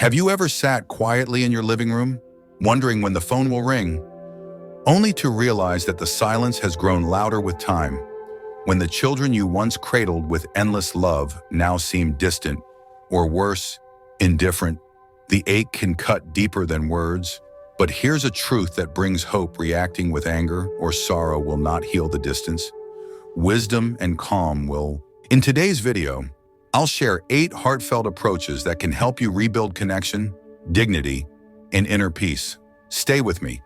Have you ever sat quietly in your living room, wondering when the phone will ring, only to realize that the silence has grown louder with time, when the children you once cradled with endless love now seem distant, or worse, indifferent? The ache can cut deeper than words, but here's a truth that brings hope: reacting with anger or sorrow will not heal the distance. Wisdom and calm will. In today's video, I'll share 8 heartfelt approaches that can help you rebuild connection, dignity, and inner peace. Stay with me.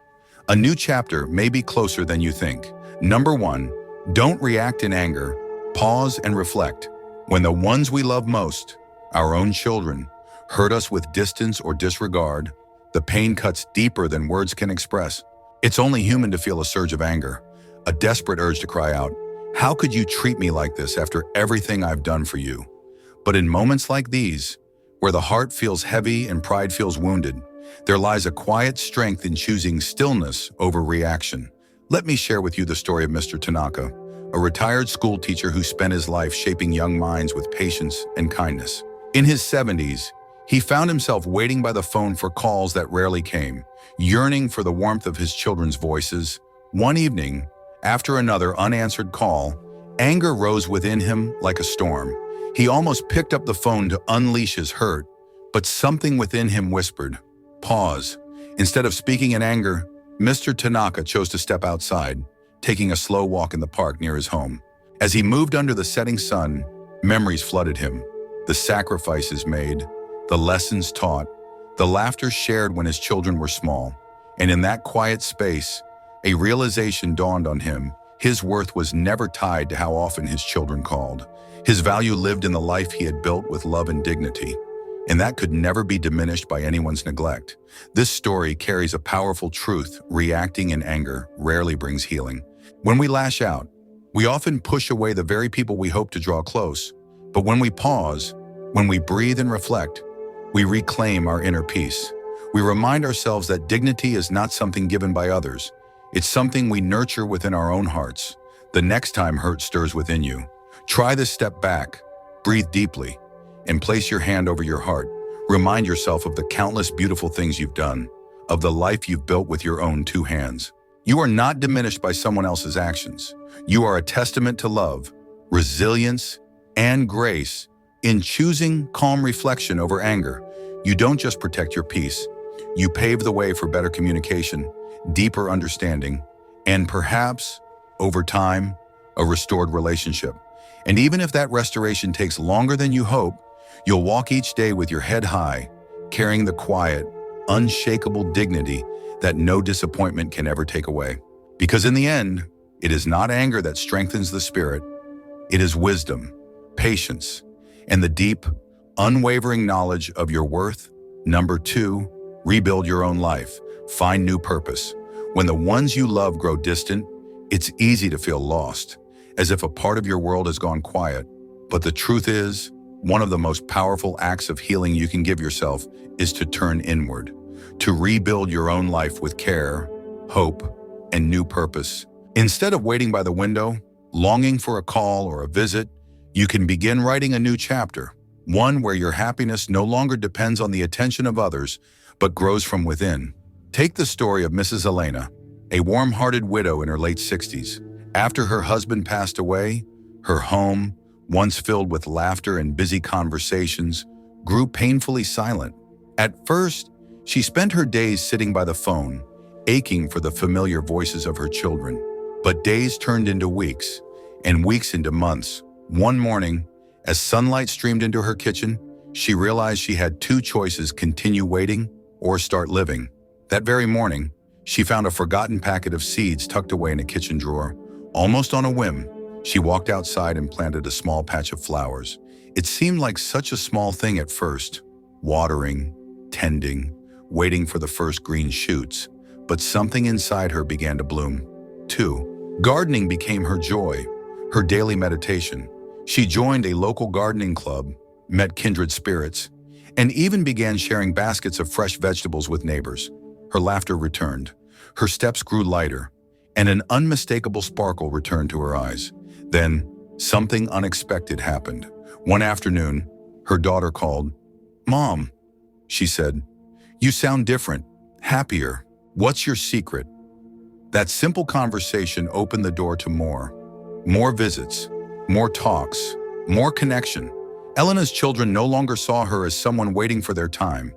A new chapter may be closer than you think. Number 1, don't react in anger. Pause and reflect. When the ones we love most, our own children, hurt us with distance or disregard, the pain cuts deeper than words can express. It's only human to feel a surge of anger, a desperate urge to cry out, "How could you treat me like this after everything I've done for you?" But in moments like these, where the heart feels heavy and pride feels wounded, there lies a quiet strength in choosing stillness over reaction. Let me share with you the story of Mr. Tanaka, a retired school teacher who spent his life shaping young minds with patience and kindness. In his 70s, he found himself waiting by the phone for calls that rarely came, yearning for the warmth of his children's voices. One evening, after another unanswered call, anger rose within him like a storm. He almost picked up the phone to unleash his hurt, but something within him whispered, "Pause." Instead of speaking in anger, Mr. Tanaka chose to step outside, taking a slow walk in the park near his home. As he moved under the setting sun, memories flooded him. The sacrifices made, the lessons taught, the laughter shared when his children were small. And in that quiet space, a realization dawned on him. His worth was never tied to how often his children called. His value lived in the life he had built with love and dignity, and that could never be diminished by anyone's neglect. This story carries a powerful truth: reacting in anger rarely brings healing. When we lash out, we often push away the very people we hope to draw close. But when we pause, when we breathe and reflect, we reclaim our inner peace. We remind ourselves that dignity is not something given by others. It's something we nurture within our own hearts. The next time hurt stirs within you, try this step back, breathe deeply, and place your hand over your heart. Remind yourself of the countless beautiful things you've done, of the life you've built with your own 2 hands. You are not diminished by someone else's actions. You are a testament to love, resilience, and grace. In choosing calm reflection over anger, you don't just protect your peace, you pave the way for better communication, deeper understanding, and perhaps, over time, a restored relationship. And even if that restoration takes longer than you hope, you'll walk each day with your head high, carrying the quiet, unshakable dignity that no disappointment can ever take away. Because in the end, it is not anger that strengthens the spirit, it is wisdom, patience, and the deep, unwavering knowledge of your worth. Number 2, rebuild your own life. Find new purpose. When the ones you love grow distant, it's easy to feel lost, as if a part of your world has gone quiet. But the truth is, one of the most powerful acts of healing you can give yourself is to turn inward, to rebuild your own life with care, hope, and new purpose. Instead of waiting by the window, longing for a call or a visit, you can begin writing a new chapter, one where your happiness no longer depends on the attention of others, but grows from within. Take the story of Mrs. Elena, a warm-hearted widow in her late 60s. After her husband passed away, her home, once filled with laughter and busy conversations, grew painfully silent. At first, she spent her days sitting by the phone, aching for the familiar voices of her children. But days turned into weeks, and weeks into months. One morning, as sunlight streamed into her kitchen, she realized she had 2 choices: continue waiting or start living. That very morning, she found a forgotten packet of seeds tucked away in a kitchen drawer. Almost on a whim, she walked outside and planted a small patch of flowers. It seemed like such a small thing at first, watering, tending, waiting for the first green shoots. But something inside her began to bloom. 2. Gardening became her joy, her daily meditation. She joined a local gardening club, met kindred spirits, and even began sharing baskets of fresh vegetables with neighbors. Her laughter returned, her steps grew lighter, and an unmistakable sparkle returned to her eyes. Then, something unexpected happened. One afternoon, her daughter called, "Mom, she said. "You sound different, happier. What's your secret?" That simple conversation opened the door to more. More visits, more talks, more connection. Elena's children no longer saw her as someone waiting for their time.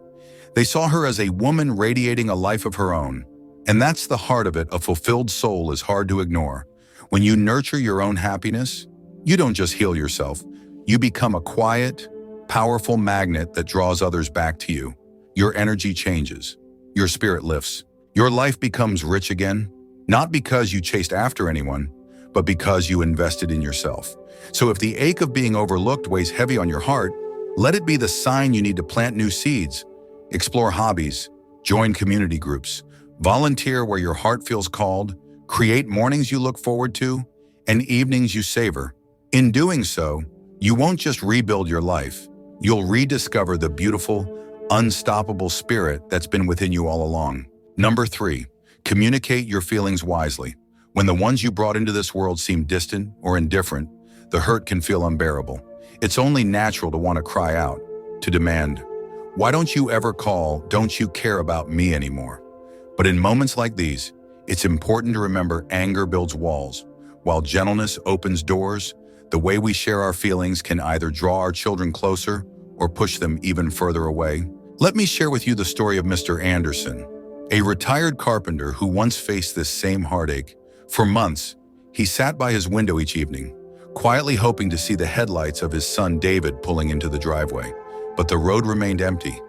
They saw her as a woman radiating a life of her own. And that's the heart of it. A fulfilled soul is hard to ignore. When you nurture your own happiness, you don't just heal yourself. You become a quiet, powerful magnet that draws others back to you. Your energy changes. Your spirit lifts. Your life becomes rich again, not because you chased after anyone, but because you invested in yourself. So if the ache of being overlooked weighs heavy on your heart, let it be the sign you need to plant new seeds. Explore hobbies, join community groups, volunteer where your heart feels called, create mornings you look forward to, and evenings you savor. In doing so, you won't just rebuild your life, you'll rediscover the beautiful, unstoppable spirit that's been within you all along. Number 3, communicate your feelings wisely. When the ones you brought into this world seem distant or indifferent, the hurt can feel unbearable. It's only natural to want to cry out, to demand, "Why don't you ever call? Don't you care about me anymore?" But in moments like these, it's important to remember anger builds walls, while gentleness opens doors. The way we share our feelings can either draw our children closer or push them even further away. Let me share with you the story of Mr. Anderson, a retired carpenter who once faced this same heartache. For months, he sat by his window each evening, quietly hoping to see the headlights of his son David pulling into the driveway. But the road remained empty,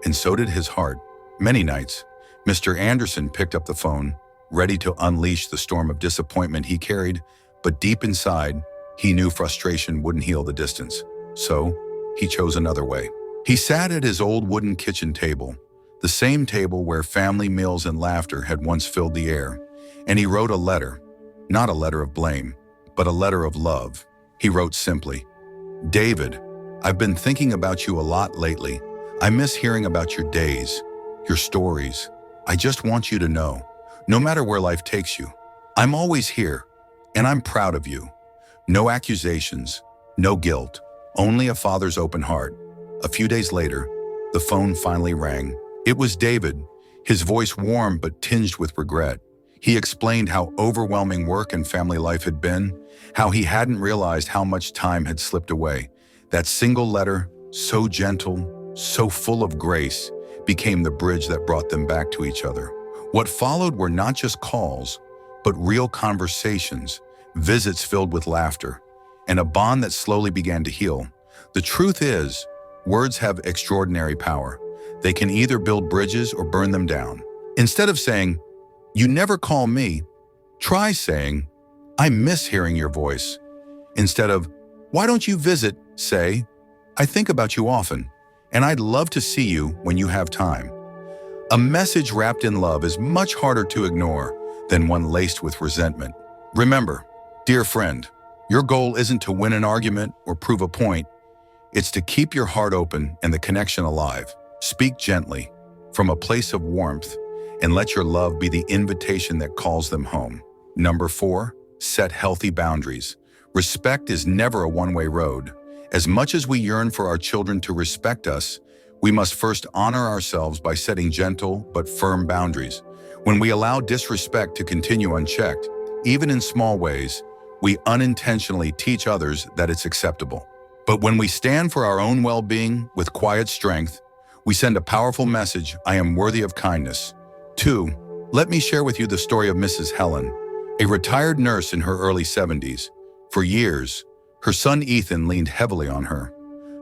and so did his heart. Many nights, Mr. Anderson picked up the phone, ready to unleash the storm of disappointment he carried, but deep inside, he knew frustration wouldn't heal the distance. So, he chose another way. He sat at his old wooden kitchen table, the same table where family meals and laughter had once filled the air, and he wrote a letter, not a letter of blame, but a letter of love. He wrote simply, "David, I've been thinking about you a lot lately. I miss hearing about your days, your stories. I just want you to know, no matter where life takes you, I'm always here, and I'm proud of you. No accusations, no guilt, only a father's open heart." A few days later, the phone finally rang. It was David, his voice warm but tinged with regret. He explained how overwhelming work and family life had been, how he hadn't realized how much time had slipped away. That single letter, so gentle, so full of grace, became the bridge that brought them back to each other. What followed were not just calls, but real conversations, visits filled with laughter, and a bond that slowly began to heal. The truth is, words have extraordinary power. They can either build bridges or burn them down. Instead of saying, "You never call me," try saying, "I miss hearing your voice." Instead of, "Why don't you visit?" say, "I think about you often, and I'd love to see you when you have time." A message wrapped in love is much harder to ignore than one laced with resentment. Remember, dear friend, your goal isn't to win an argument or prove a point. It's to keep your heart open and the connection alive. Speak gently, from a place of warmth, and let your love be the invitation that calls them home. Number 4, set healthy boundaries. Respect is never a one-way road. As much as we yearn for our children to respect us, we must first honor ourselves by setting gentle but firm boundaries. When we allow disrespect to continue unchecked, even in small ways, we unintentionally teach others that it's acceptable. But when we stand for our own well-being with quiet strength, we send a powerful message: I am worthy of kindness. 2, let me share with you the story of Mrs. Helen, a retired nurse in her early 70s. For years, her son Ethan leaned heavily on her,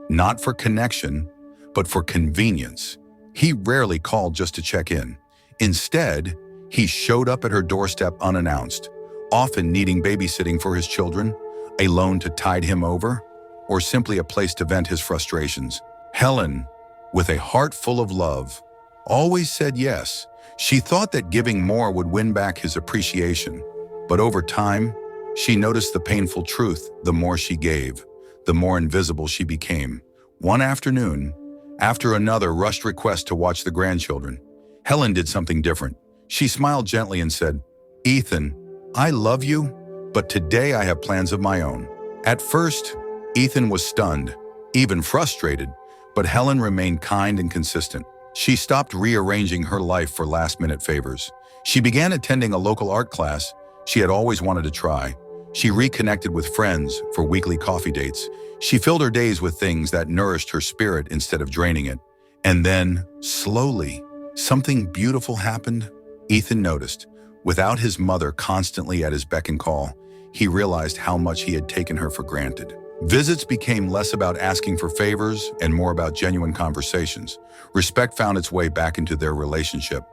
not for connection, but for convenience. He rarely called just to check in. Instead, he showed up at her doorstep unannounced, often needing babysitting for his children, a loan to tide him over, or simply a place to vent his frustrations. Helen, with a heart full of love, always said yes. She thought that giving more would win back his appreciation. But over time, she noticed the painful truth: the more she gave, the more invisible she became. One afternoon, after another rushed request to watch the grandchildren, Helen did something different. She smiled gently and said, "Ethan, I love you, but today I have plans of my own." At first, Ethan was stunned, even frustrated, but Helen remained kind and consistent. She stopped rearranging her life for last-minute favors. She began attending a local art class she had always wanted to try. She reconnected with friends for weekly coffee dates. She filled her days with things that nourished her spirit instead of draining it. And then, slowly, something beautiful happened. Ethan noticed. Without his mother constantly at his beck and call, he realized how much he had taken her for granted. Visits became less about asking for favors and more about genuine conversations. Respect found its way back into their relationship.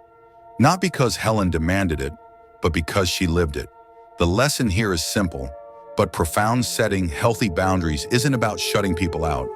Not because Helen demanded it, but because she lived it. The lesson here is simple, but profound. Setting healthy boundaries isn't about shutting people out.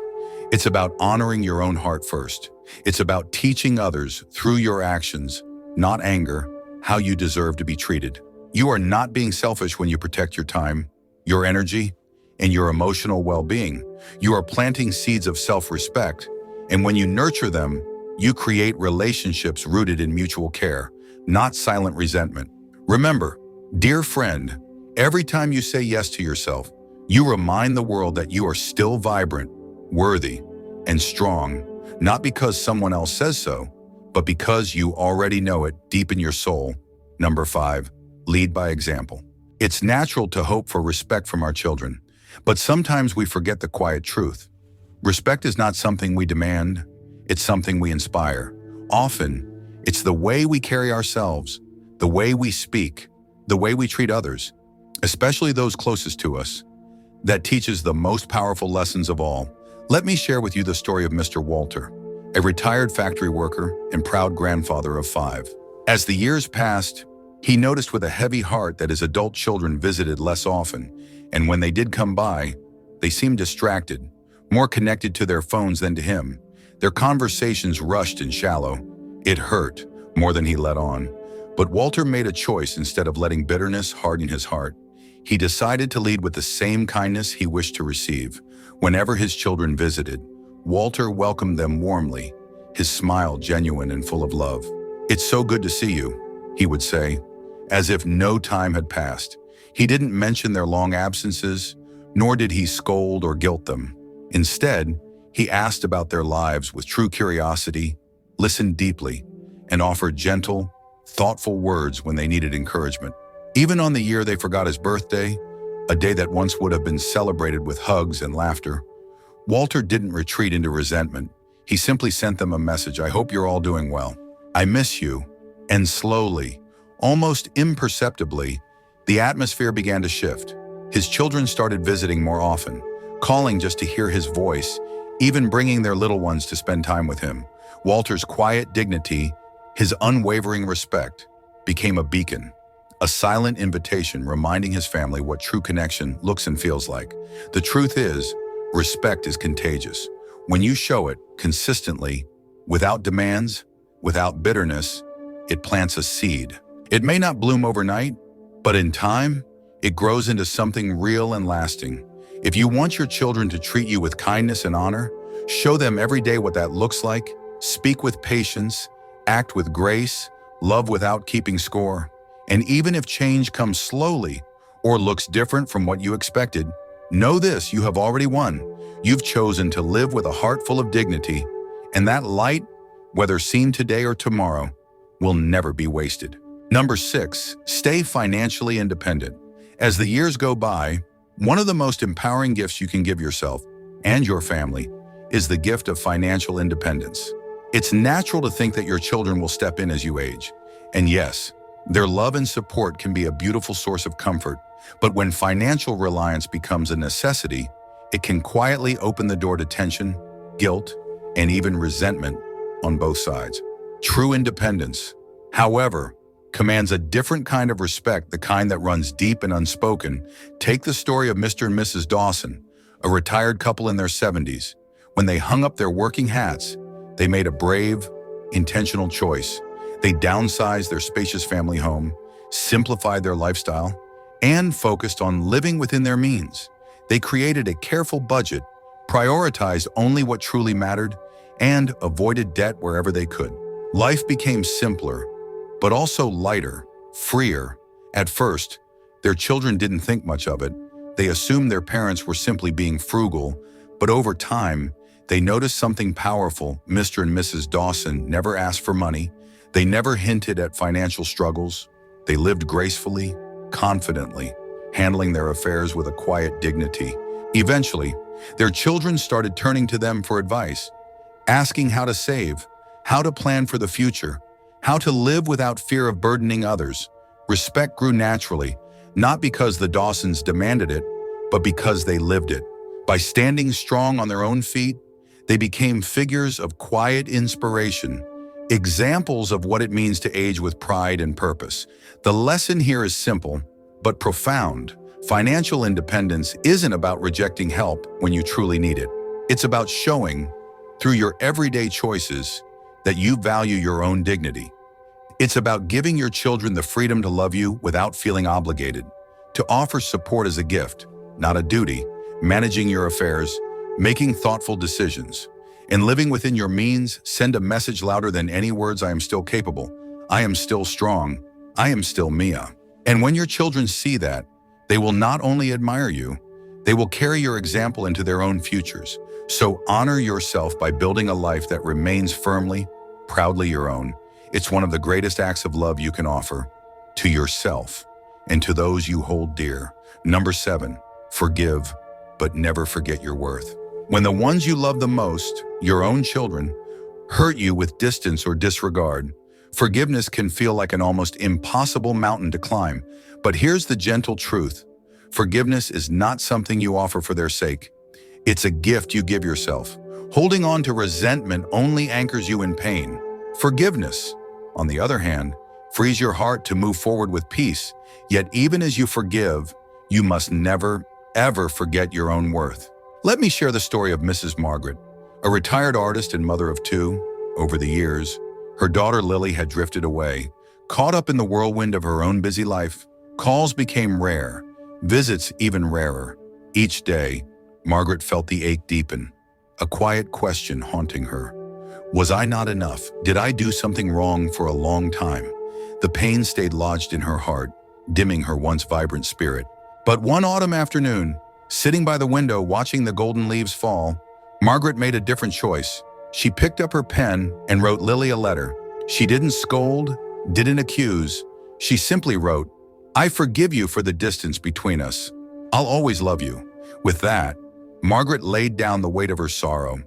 It's about honoring your own heart first. It's about teaching others through your actions, not anger, how you deserve to be treated. You are not being selfish when you protect your time, your energy, and your emotional well-being. You are planting seeds of self-respect, and when you nurture them, you create relationships rooted in mutual care, not silent resentment. Remember, dear friend, every time you say yes to yourself, you remind the world that you are still vibrant, worthy, and strong, not because someone else says so, but because you already know it deep in your soul. Number 5, lead by example. It's natural to hope for respect from our children, but sometimes we forget the quiet truth. Respect is not something we demand, it's something we inspire. Often, it's the way we carry ourselves, the way we speak, the way we treat others, especially those closest to us, that teaches the most powerful lessons of all. Let me share with you the story of Mr. Walter, a retired factory worker and proud grandfather of 5. As the years passed, he noticed with a heavy heart that his adult children visited less often, and when they did come by, they seemed distracted, more connected to their phones than to him. Their conversations rushed and shallow. It hurt more than he let on. But Walter made a choice. Instead of letting bitterness harden his heart, he decided to lead with the same kindness he wished to receive. Whenever his children visited, Walter welcomed them warmly, his smile genuine and full of love. "It's so good to see you," he would say, as if no time had passed. He didn't mention their long absences, nor did he scold or guilt them. Instead, he asked about their lives with true curiosity, listened deeply, and offered gentle, thoughtful words when they needed encouragement. Even on the year they forgot his birthday, a day that once would have been celebrated with hugs and laughter, Walter didn't retreat into resentment. He simply sent them a message: "I hope you're all doing well. I miss you." And slowly, almost imperceptibly, the atmosphere began to shift. His children started visiting more often, calling just to hear his voice, even bringing their little ones to spend time with him. Walter's quiet dignity, his unwavering respect, became a beacon, a silent invitation reminding his family what true connection looks and feels like. The truth is, respect is contagious. When you show it consistently, without demands, without bitterness, it plants a seed. It may not bloom overnight, but in time, it grows into something real and lasting. If you want your children to treat you with kindness and honor, show them every day what that looks like. Speak with patience, act with grace, love without keeping score. And even if change comes slowly or looks different from what you expected, know this: you have already won. You've chosen to live with a heart full of dignity, and that light, whether seen today or tomorrow, will never be wasted. Number 6, stay financially independent. As the years go by, one of the most empowering gifts you can give yourself and your family is the gift of financial independence. It's natural to think that your children will step in as you age. And yes, their love and support can be a beautiful source of comfort, but when financial reliance becomes a necessity, it can quietly open the door to tension, guilt, and even resentment on both sides. True independence, however, commands a different kind of respect, the kind that runs deep and unspoken. Take the story of Mr. and Mrs. Dawson, a retired couple in their 70s. When they hung up their working hats, they made a brave, intentional choice. They downsized their spacious family home, simplified their lifestyle, and focused on living within their means. They created a careful budget, prioritized only what truly mattered, and avoided debt wherever they could. Life became simpler, but also lighter, freer. At first, their children didn't think much of it. They assumed their parents were simply being frugal, but over time, They noticed something powerful. Mr. and Mrs. Dawson never asked for money. They never hinted at financial struggles. They lived gracefully, confidently, handling their affairs with a quiet dignity. Eventually, their children started turning to them for advice, asking how to save, how to plan for the future, how to live without fear of burdening others. Respect grew naturally, not because the Dawsons demanded it, but because they lived it. By standing strong on their own feet, they became figures of quiet inspiration, examples of what it means to age with pride and purpose. The lesson here is simple, but profound. Financial independence isn't about rejecting help when you truly need it. It's about showing, through your everyday choices, that you value your own dignity. It's about giving your children the freedom to love you without feeling obligated, to offer support as a gift, not a duty, managing your affairs, making thoughtful decisions, and living within your means. Send a message louder than any words. I am still capable. I am still strong. I am still Mia. And when your children see that, they will not only admire you, they will carry your example into their own futures. So honor yourself by building a life that remains firmly, proudly your own. It's one of the greatest acts of love you can offer to yourself and to those you hold dear. Number 7, forgive, but never forget your worth. When the ones you love the most, your own children, hurt you with distance or disregard, forgiveness can feel like an almost impossible mountain to climb. But here's the gentle truth. Forgiveness is not something you offer for their sake. It's a gift you give yourself. Holding on to resentment only anchors you in pain. Forgiveness, on the other hand, frees your heart to move forward with peace. Yet even as you forgive, you must never, ever forget your own worth. Let me share the story of Mrs. Margaret, a retired artist and mother of 2. Over the years, her daughter Lily had drifted away, caught up in the whirlwind of her own busy life. Calls became rare, visits even rarer. Each day, Margaret felt the ache deepen, a quiet question haunting her. Was I not enough? Did I do something wrong for a long time? The pain stayed lodged in her heart, dimming her once vibrant spirit. But one autumn afternoon, sitting by the window watching the golden leaves fall, Margaret made a different choice. She picked up her pen and wrote Lily a letter. She didn't scold, didn't accuse. She simply wrote, "I forgive you for the distance between us. I'll always love you." With that, Margaret laid down the weight of her sorrow.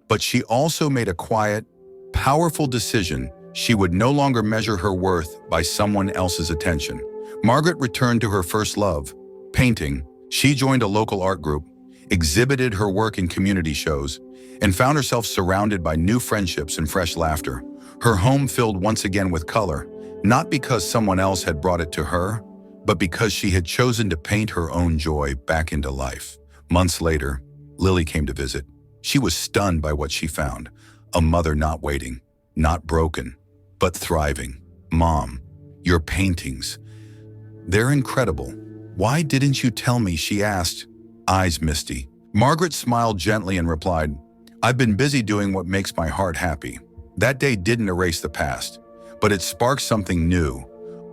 But she also made a quiet, powerful decision. She would no longer measure her worth by someone else's attention. Margaret returned to her first love, painting. She joined a local art group, exhibited her work in community shows, and found herself surrounded by new friendships and fresh laughter. Her home filled once again with color, not because someone else had brought it to her, but because she had chosen to paint her own joy back into life. Months later, Lily came to visit. She was stunned by what she found. A mother not waiting, not broken, but thriving. "Mom, your paintings, they're incredible. Why didn't you tell me?" she asked, eyes misty. Margaret smiled gently and replied, "I've been busy doing what makes my heart happy." That day didn't erase the past, but it sparked something new.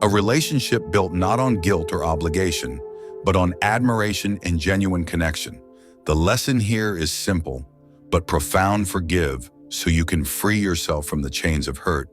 A relationship built not on guilt or obligation, but on admiration and genuine connection. The lesson here is simple, but profound. Forgive so you can free yourself from the chains of hurt,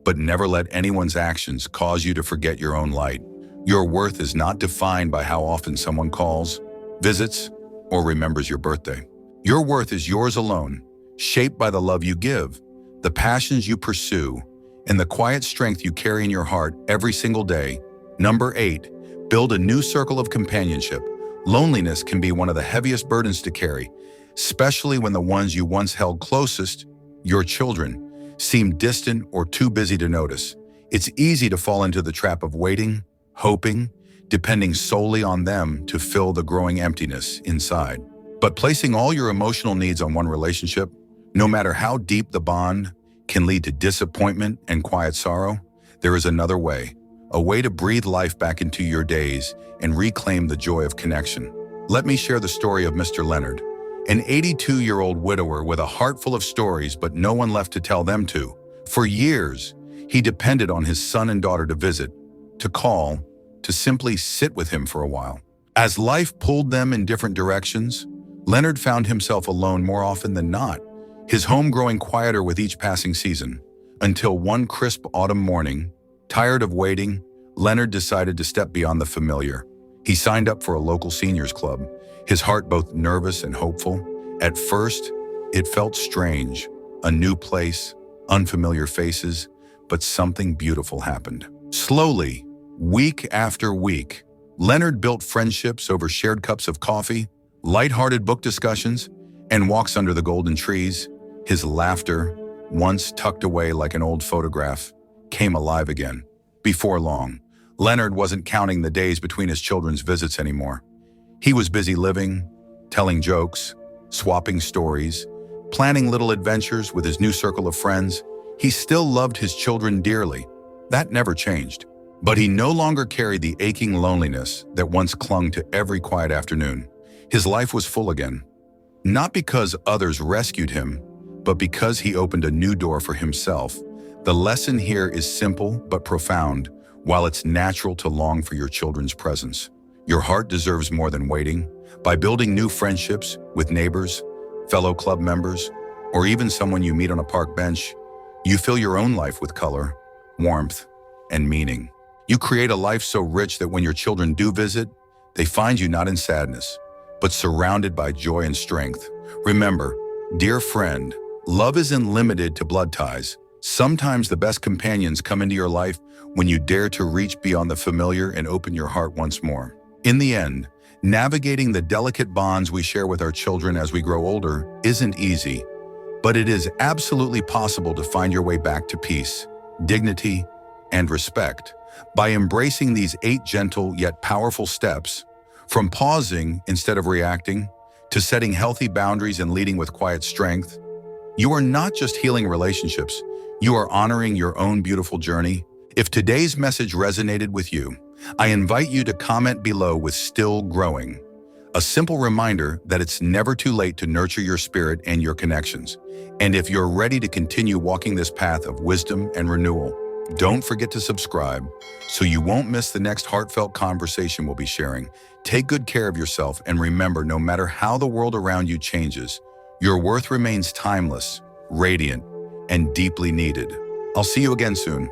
but never let anyone's actions cause you to forget your own light. Your worth is not defined by how often someone calls, visits, or remembers your birthday. Your worth is yours alone, shaped by the love you give, the passions you pursue, and the quiet strength you carry in your heart every single day. Number 8, build a new circle of companionship. Loneliness can be one of the heaviest burdens to carry, especially when the ones you once held closest, your children, seem distant or too busy to notice. It's easy to fall into the trap of waiting, hoping, depending solely on them to fill the growing emptiness inside. But placing all your emotional needs on one relationship, no matter how deep the bond, can lead to disappointment and quiet sorrow. There is another way, a way to breathe life back into your days and reclaim the joy of connection. Let me share the story of Mr. Leonard, an 82-year-old widower with a heart full of stories but no one left to tell them to. For years, he depended on his son and daughter to visit, to call, to simply sit with him for a while. As life pulled them in different directions, Leonard found himself alone more often than not, his home growing quieter with each passing season. Until one crisp autumn morning, tired of waiting, Leonard decided to step beyond the familiar. He signed up for a local seniors club, his heart both nervous and hopeful. At first, it felt strange, a new place, unfamiliar faces, but something beautiful happened. Slowly, week after week, Leonard built friendships over shared cups of coffee, light-hearted book discussions, and walks under the golden trees. His laughter, once tucked away like an old photograph, came alive again. Before long, Leonard wasn't counting the days between his children's visits anymore. He was busy living, telling jokes, swapping stories, planning little adventures with his new circle of friends. He still loved his children dearly. That never changed. But he no longer carried the aching loneliness that once clung to every quiet afternoon. His life was full again. Not because others rescued him, but because he opened a new door for himself. The lesson here is simple but profound. While it's natural to long for your children's presence, your heart deserves more than waiting. By building new friendships with neighbors, fellow club members, or even someone you meet on a park bench, you fill your own life with color, warmth, and meaning. You create a life so rich that when your children do visit, they find you not in sadness, but surrounded by joy and strength. Remember, dear friend, love isn't limited to blood ties. Sometimes the best companions come into your life when you dare to reach beyond the familiar and open your heart once more. In the end, navigating the delicate bonds we share with our children as we grow older isn't easy, but it is absolutely possible to find your way back to peace, dignity, and respect. By embracing these 8 gentle yet powerful steps, from pausing instead of reacting, to setting healthy boundaries and leading with quiet strength, you are not just healing relationships, you are honoring your own beautiful journey. If today's message resonated with you, I invite you to comment below with "Still Growing," a simple reminder that it's never too late to nurture your spirit and your connections. And if you're ready to continue walking this path of wisdom and renewal, don't forget to subscribe so you won't miss the next heartfelt conversation we'll be sharing. Take good care of yourself, and remember, no matter how the world around you changes, your worth remains timeless, radiant, and deeply needed. I'll see you again soon.